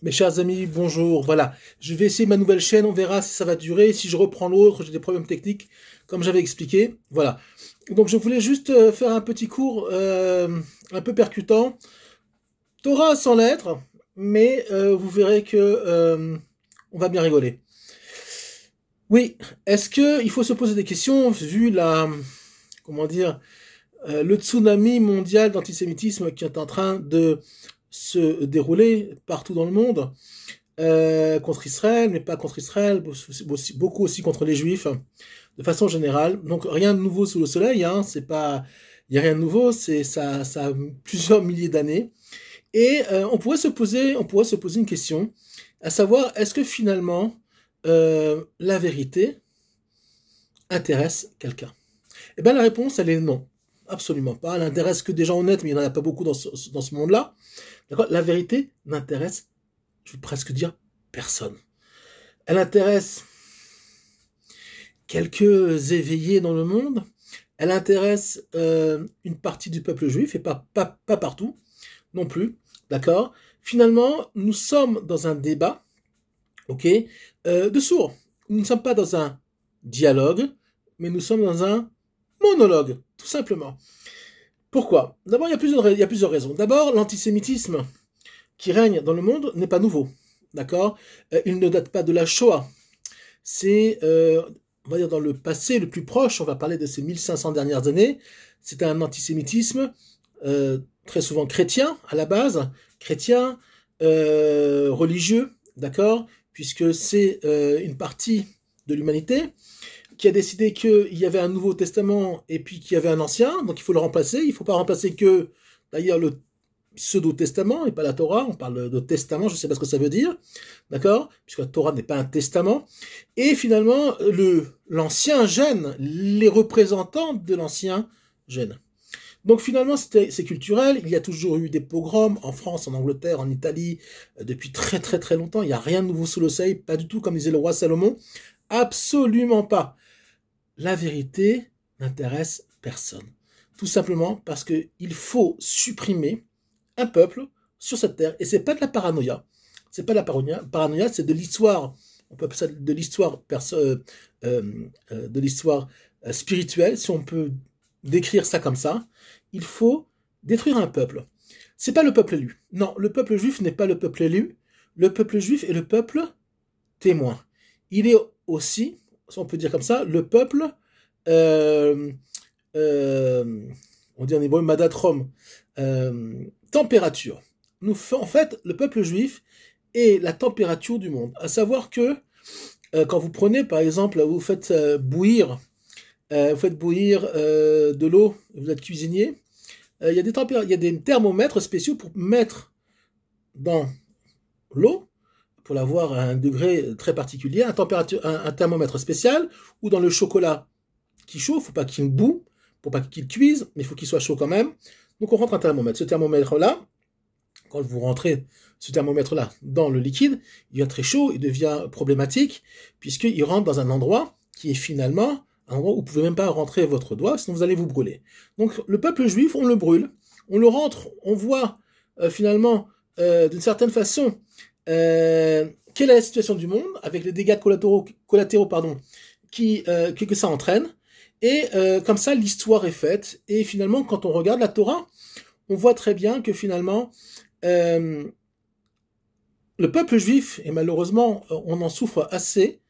Mes chers amis, bonjour. Voilà, je vais essayer ma nouvelle chaîne, on verra si ça va durer. Si je reprends l'autre, j'ai des problèmes techniques, comme j'avais expliqué. Voilà. Donc je voulais juste faire un petit cours un peu percutant. Torah sans lettres, mais vous verrez que on va bien rigoler. Oui, est-ce que il faut se poser des questions vu comment dire, le tsunami mondial d'antisémitisme qui est en train de se dérouler partout dans le monde, contre Israël, mais pas contre Israël, beaucoup aussi contre les Juifs, de façon générale. Donc rien de nouveau sous le soleil, hein, c'est pas, il y a rien de nouveau, ça a plusieurs milliers d'années. Et on pourrait se poser une question, à savoir, est-ce que finalement la vérité intéresse quelqu'un? Eh bien la réponse, elle est non. Absolument pas. Elle n'intéresse que des gens honnêtes, mais il n'y en a pas beaucoup dans ce monde-là. D'accord? La vérité n'intéresse, je veux presque dire, personne. Elle intéresse quelques éveillés dans le monde. Elle intéresse une partie du peuple juif, et pas partout non plus. D'accord? Finalement, nous sommes dans un débat, ok, de sourds. Nous ne sommes pas dans un dialogue, mais nous sommes dans un monologue, tout simplement. Pourquoi? D'abord, il y a plusieurs raisons. D'abord, l'antisémitisme qui règne dans le monde n'est pas nouveau. D'accord? Il ne date pas de la Shoah. C'est, on va dire, dans le passé le plus proche, on va parler de ces 1500 dernières années, c'est un antisémitisme très souvent chrétien, à la base, chrétien, religieux, d'accord? Puisque c'est une partie de l'humanité qui a décidé qu'il y avait un Nouveau Testament et puis qu'il y avait un Ancien, donc il faut le remplacer. Il ne faut pas remplacer que, d'ailleurs, le pseudo-testament et pas la Torah. On parle de testament, je ne sais pas ce que ça veut dire, d'accord? Puisque la Torah n'est pas un testament. Et finalement, l'Ancien gêne, les représentants de l'Ancien gênent. Donc finalement, c'est culturel. Il y a toujours eu des pogroms en France, en Angleterre, en Italie, depuis très très très longtemps. Il n'y a rien de nouveau sous le soleil, pas du tout comme disait le roi Salomon. Absolument pas. La vérité n'intéresse personne. Tout simplement parce qu'il faut supprimer un peuple sur cette terre. Et c'est pas de la paranoïa. C'est pas de la paranoïa, c'est de l'histoire. On peut appeler ça de l'histoire spirituelle, si on peut décrire ça comme ça. Il faut détruire un peuple. C'est pas le peuple élu. Non, le peuple juif n'est pas le peuple élu. Le peuple juif est le peuple témoin. Il est aussi, si on peut dire comme ça, le peuple, on dit en hébreu madatrom, température. En fait, le peuple juif est la température du monde. À savoir que quand vous prenez, par exemple, vous faites bouillir de l'eau, vous êtes cuisinier, il y a des thermomètres spéciaux pour mettre dans l'eau, pour l'avoir à un degré très particulier, un thermomètre spécial, ou dans le chocolat qui chauffe, faut pas qu'il boue, pour pas qu'il cuise, mais il faut qu'il soit chaud quand même. Donc on rentre un thermomètre. Ce thermomètre-là, quand vous rentrez ce thermomètre-là dans le liquide, il devient très chaud, il devient problématique, puisqu'il rentre dans un endroit qui est finalement un endroit où vous pouvez même pas rentrer votre doigt, sinon vous allez vous brûler. Donc le peuple juif, on le brûle, on le rentre, on voit finalement, d'une certaine façon, quelle est la situation du monde, avec les dégâts collatéraux que ça entraîne, et comme ça l'histoire est faite, et finalement quand on regarde la Torah, on voit très bien que finalement le peuple juif, et malheureusement on en souffre assez,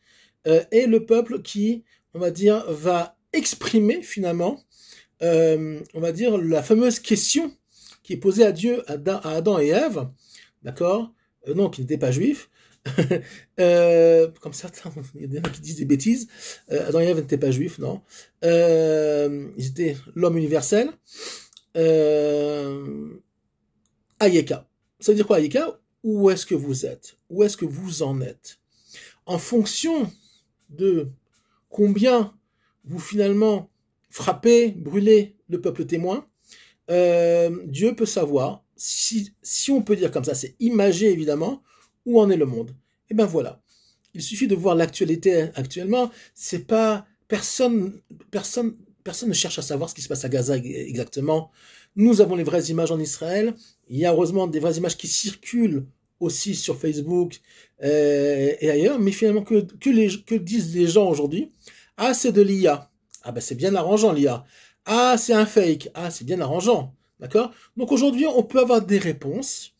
est le peuple qui, on va dire, va exprimer finalement, on va dire, la fameuse question qui est posée à Dieu, à Adam et Ève, d'accord, non, qui n'étaient pas juifs, comme certains, il y en a qui disent des bêtises, Adam et Ève n'étaient pas juifs, non, ils étaient l'homme universel, Ayeka. Ça veut dire quoi, Ayeka? Où est-ce que vous êtes? Où est-ce que vous en êtes? En fonction de combien vous finalement frappez, brûlez le peuple témoin, Dieu peut savoir, si on peut dire comme ça, c'est imagé évidemment, où en est le monde. Et ben voilà. Il suffit de voir l'actualité actuellement, c'est pas, personne ne cherche à savoir ce qui se passe à Gaza exactement. Nous avons les vraies images en Israël, il y a heureusement des vraies images qui circulent aussi sur Facebook et ailleurs, mais finalement, que disent les gens aujourd'hui? Ah, c'est de l'IA. Ah ben c'est bien arrangeant l'IA. Ah, c'est un fake. Ah, c'est bien arrangeant. D'accord? Donc aujourd'hui, on peut avoir des réponses,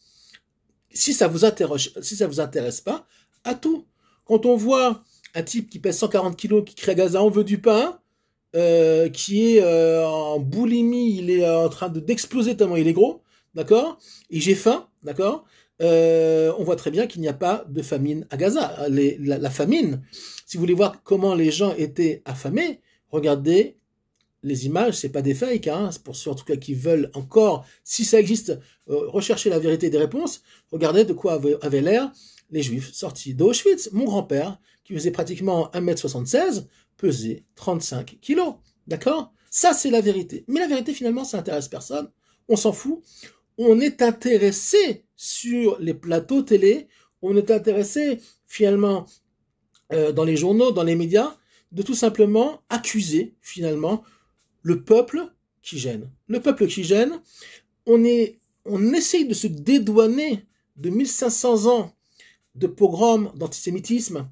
si ça vous intéresse pas, à tout. Quand on voit un type qui pèse 140 kilos, qui crie à Gaza, on veut du pain, qui est en boulimie, il est en train d'exploser tellement il est gros, d'accord? Et j'ai faim, d'accord? On voit très bien qu'il n'y a pas de famine à Gaza. La famine, si vous voulez voir comment les gens étaient affamés, regardez les images, c'est pas des fakes, hein, c'est pour ceux en tout cas qui veulent encore, si ça existe, rechercher la vérité des réponses, regardez de quoi avaient l'air les Juifs sortis d'Auschwitz. Mon grand-père, qui faisait pratiquement 1,76 m, pesait 35 kilos, d'accord? Ça, c'est la vérité. Mais la vérité, finalement, ça intéresse personne, on s'en fout. On est intéressé sur les plateaux télé, on est intéressé, finalement, dans les journaux, dans les médias, de tout simplement accuser, finalement, le peuple qui gêne. Le peuple qui gêne, on essaye de se dédouaner de 1500 ans de pogrom, d'antisémitisme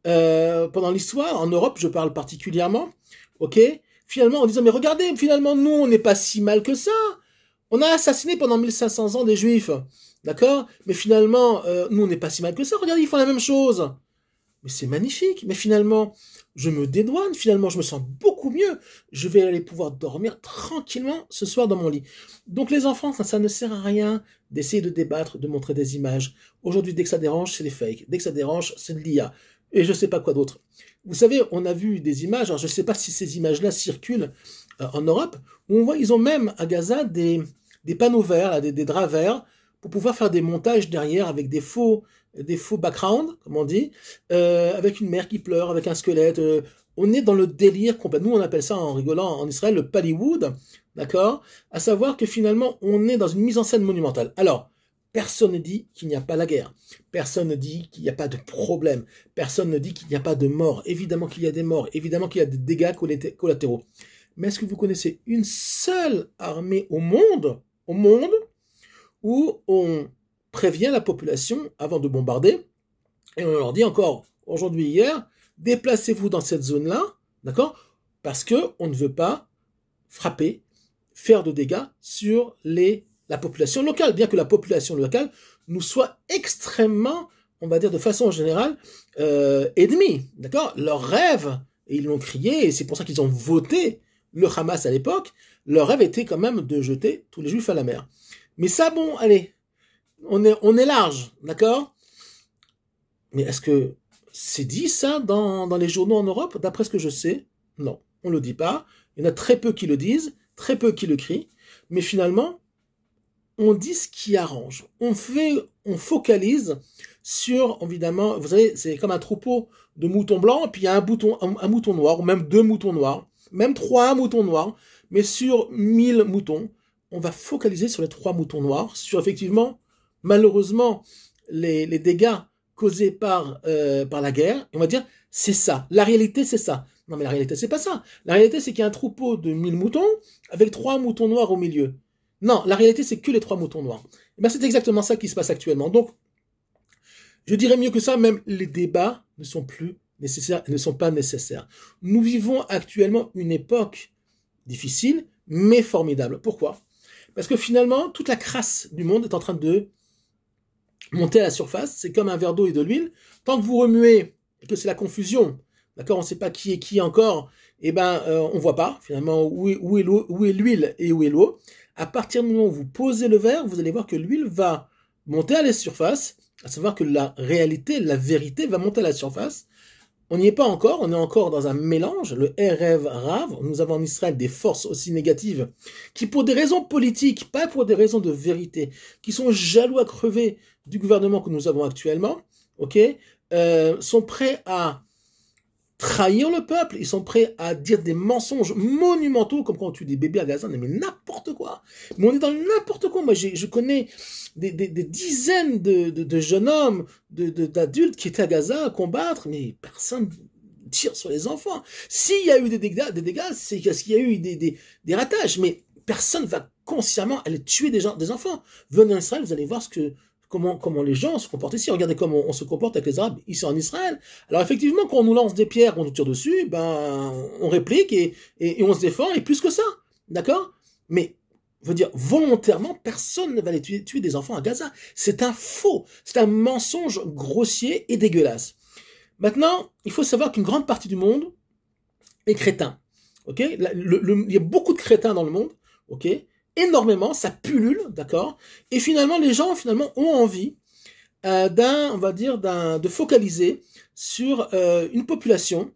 pendant l'histoire, en Europe, je parle particulièrement, ok? Finalement, en disant, mais regardez, finalement, nous, on n'est pas si mal que ça. On a assassiné pendant 1500 ans des Juifs, d'accord? Mais finalement, nous, on n'est pas si mal que ça. Regardez, ils font la même chose. Mais c'est magnifique. Mais finalement, je me dédouane. Finalement, je me sens beaucoup mieux. Je vais aller pouvoir dormir tranquillement ce soir dans mon lit. Donc les enfants, ça ne sert à rien d'essayer de débattre, de montrer des images. Aujourd'hui, dès que ça dérange, c'est des fakes. Dès que ça dérange, c'est de l'IA. Et je ne sais pas quoi d'autre. Vous savez, on a vu des images, alors je ne sais pas si ces images-là circulent en Europe, où on voit, ils ont même à Gaza des panneaux verts, là, des draps verts, pour pouvoir faire des montages derrière avec des faux backgrounds, comme on dit, avec une mère qui pleure, avec un squelette. On est dans le délire complet. Nous, on appelle ça en rigolant en Israël le Pallywood, d'accord? À savoir que finalement, on est dans une mise en scène monumentale. Alors, personne ne dit qu'il n'y a pas la guerre. Personne ne dit qu'il n'y a pas de problème. Personne ne dit qu'il n'y a pas de morts. Évidemment qu'il y a des morts. Évidemment qu'il y a des dégâts collatéraux. Mais est-ce que vous connaissez une seule armée au monde où on prévient la population avant de bombarder, et on leur dit encore, aujourd'hui, hier, déplacez-vous dans cette zone-là, d'accord? Parce que on ne veut pas frapper, faire de dégâts sur la population locale, bien que la population locale nous soit extrêmement, on va dire de façon générale, ennemie, d'accord? Leur rêve, et ils l'ont crié, et c'est pour ça qu'ils ont voté le Hamas à l'époque, leur rêve était quand même de jeter tous les Juifs à la mer. Mais ça, bon, allez, on est large, d'accord? Mais est-ce que c'est dit ça dans les journaux en Europe? D'après ce que je sais, non, on ne le dit pas. Il y en a très peu qui le disent, très peu qui le crient, mais finalement, on dit ce qui arrange. On focalise sur, évidemment, vous savez, c'est comme un troupeau de moutons blancs, puis il y a un mouton noir, ou même 2 moutons noirs, même 3 moutons noirs, mais sur 1000 moutons, on va focaliser sur les 3 moutons noirs, sur effectivement, malheureusement, les dégâts causés par la guerre, et on va dire, c'est ça. La réalité, c'est ça. Non, mais la réalité, c'est pas ça. La réalité, c'est qu'il y a un troupeau de 1000 moutons, avec 3 moutons noirs au milieu. Non, la réalité, c'est que les 3 moutons noirs. Et ben, c'est exactement ça qui se passe actuellement. Donc, je dirais mieux que ça, même les débats ne sont plus nécessaires, ne sont pas nécessaires. Nous vivons actuellement une époque difficile, mais formidable. Pourquoi? Parce que finalement, toute la crasse du monde est en train de monter à la surface. C'est comme un verre d'eau et de l'huile. Tant que vous remuez et que c'est la confusion, d'accord, on ne sait pas qui est qui encore, et ben, on voit pas finalement où est l'huile et où est l'eau. À partir du moment où vous posez le verre, vous allez voir que l'huile va monter à la surface, à savoir que la réalité, la vérité va monter à la surface. On n'y est pas encore, on est encore dans un mélange, le Erev Rav. Nous avons en Israël des forces aussi négatives qui, pour des raisons politiques, pas pour des raisons de vérité, qui sont jaloux à crever du gouvernement que nous avons actuellement, ok, sont prêts à trahir le peuple, ils sont prêts à dire des mensonges monumentaux, comme quand on tue des bébés à Gaza, mais n'importe quoi. Mais on est dans n'importe quoi. Moi, je connais des dizaines de jeunes hommes, d'adultes qui étaient à Gaza à combattre, mais personne tire sur les enfants. S'il y a eu des dégâts, c'est parce qu'il y a eu des ratages, mais personne va consciemment aller tuer des enfants. Venez en Israël, vous allez voir comment les gens se comportent ici. Regardez comment on se comporte avec les Arabes ici en Israël. Alors effectivement, quand on nous lance des pierres, on nous tire dessus, ben on réplique et on se défend, et plus que ça, d'accord? Mais je veux dire, volontairement, personne ne va aller tuer des enfants à Gaza. C'est un faux, c'est un mensonge grossier et dégueulasse. Maintenant, il faut savoir qu'une grande partie du monde est crétin. Ok, il y a beaucoup de crétins dans le monde. Ok, énormément, ça pullule, d'accord. Et finalement, les gens ont envie on va dire, de focaliser sur une population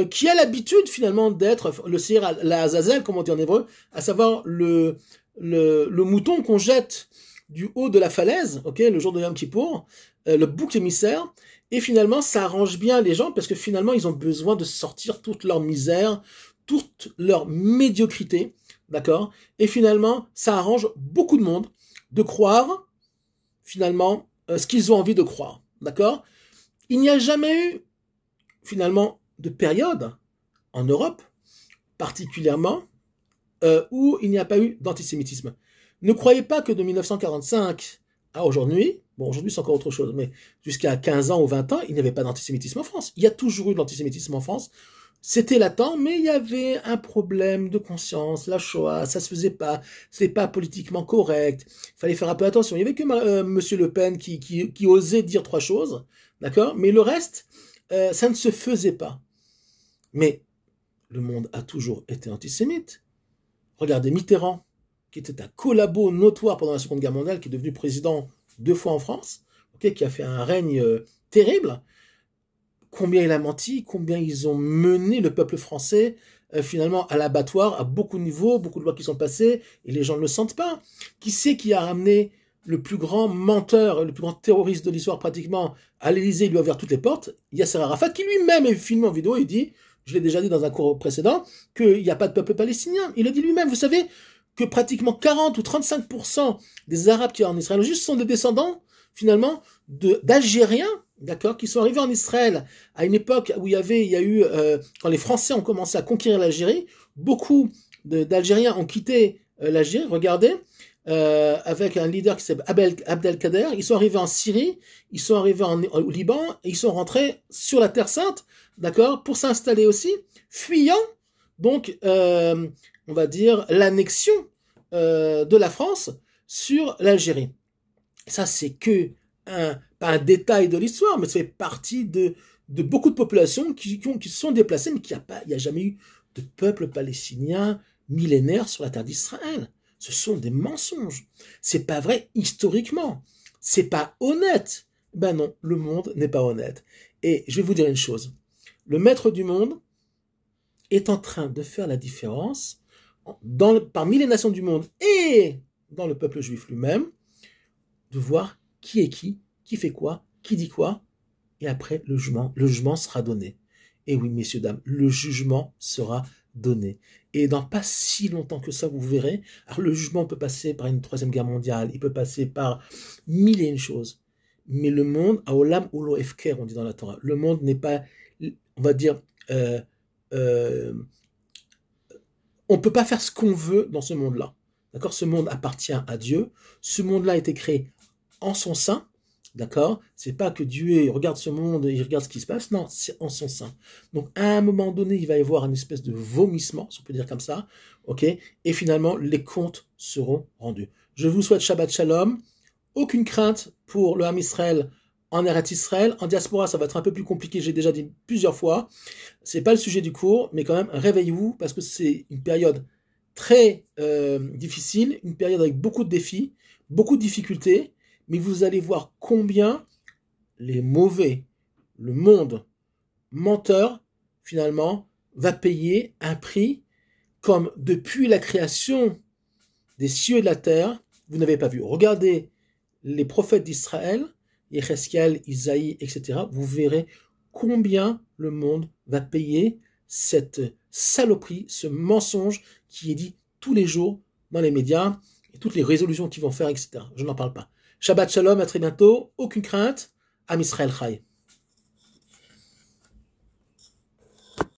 qui a l'habitude finalement d'être le Seir la Azazel, comme on dit en hébreu, à savoir le mouton qu'on jette du haut de la falaise, ok, le jour de Yom Kippour, le bouc émissaire. Et finalement, ça arrange bien les gens parce que finalement, ils ont besoin de sortir toute leur misère, toute leur médiocrité, d'accord? Et finalement, ça arrange beaucoup de monde de croire, finalement, ce qu'ils ont envie de croire, d'accord? Il n'y a jamais eu, finalement, de période, en Europe, particulièrement, où il n'y a pas eu d'antisémitisme. Ne croyez pas que de 1945 à aujourd'hui, bon, aujourd'hui c'est encore autre chose, mais jusqu'à 15 ans ou 20 ans, il n'y avait pas d'antisémitisme en France. Il y a toujours eu de l'antisémitisme en France. C'était latent, mais il y avait un problème de conscience, la Shoah, ça se faisait pas, c'était pas politiquement correct, il fallait faire un peu attention. Il y avait que Monsieur Le Pen qui osait dire 3 choses, d'accord? Mais le reste, ça ne se faisait pas. Mais le monde a toujours été antisémite. Regardez Mitterrand, qui était un collabo notoire pendant la Seconde Guerre mondiale, qui est devenu président 2 fois en France, okay, qui a fait un règne terrible. Combien il a menti, combien ils ont mené le peuple français finalement à l'abattoir, à beaucoup de niveaux, beaucoup de lois qui sont passées, et les gens ne le sentent pas. Qui c'est qui a ramené le plus grand menteur, le plus grand terroriste de l'histoire pratiquement à l'Élysée, il lui a ouvert toutes les portes? Yasser Arafat, qui lui-même est filmé en vidéo, il dit, je l'ai déjà dit dans un cours précédent, qu'il n'y a pas de peuple palestinien. Il a dit lui-même, vous savez, que pratiquement 40 ou 35% des Arabes qui sont en Israël juste sont des descendants, finalement, d'Algériens, d'accord, qui sont arrivés en Israël à une époque où il y a eu, quand les Français ont commencé à conquérir l'Algérie, beaucoup d'Algériens ont quitté l'Algérie, regardez, avec un leader qui s'appelle Abdelkader, ils sont arrivés en Syrie, ils sont arrivés au Liban, et ils sont rentrés sur la Terre Sainte, d'accord, pour s'installer aussi, fuyant, donc, on va dire, l'annexion de la France sur l'Algérie. Ça, c'est que pas un détail de l'histoire, mais ça fait partie de beaucoup de populations qui se sont déplacées, mais il n'y a jamais eu de peuple palestinien millénaire sur la terre d'Israël. Ce sont des mensonges. C'est pas vrai historiquement. C'est pas honnête. Ben non, le monde n'est pas honnête. Et je vais vous dire une chose. Le maître du monde est en train de faire la différence parmi les nations du monde et dans le peuple juif lui-même, de voir qui est qui fait quoi, qui dit quoi, et après le jugement sera donné. Et oui, messieurs, dames, le jugement sera donné. Et dans pas si longtemps que ça, vous verrez, alors le jugement peut passer par une 3e guerre mondiale, il peut passer par 1000 et une choses, mais le monde, Aolam Ulo Efker, on dit dans la Torah, le monde n'est pas, on va dire, on ne peut pas faire ce qu'on veut dans ce monde-là. D'accord? Ce monde appartient à Dieu. Ce monde-là a été créé en son sein. D'accord? C'est pas que Dieu regarde ce monde et il regarde ce qui se passe. Non, c'est en son sein. Donc, à un moment donné, il va y avoir une espèce de vomissement, si on peut dire comme ça. OK? Et finalement, les comptes seront rendus. Je vous souhaite Shabbat Shalom. Aucune crainte pour le Ham Israël en Eretz Israël. En diaspora, ça va être un peu plus compliqué, j'ai déjà dit plusieurs fois. C'est pas le sujet du cours, mais quand même, réveillez-vous, parce que c'est une période très difficile, une période avec beaucoup de défis, beaucoup de difficultés, mais vous allez voir combien les mauvais, le monde menteur, finalement, va payer un prix comme depuis la création des cieux et de la terre, vous n'avez pas vu. Regardez les prophètes d'Israël, Yecheskel, Isaïe, etc., vous verrez combien le monde va payer cette saloperie, ce mensonge qui est dit tous les jours dans les médias, et toutes les résolutions qu'ils vont faire, etc. Je n'en parle pas. Shabbat Shalom, à très bientôt, aucune crainte, Am Israël Chai.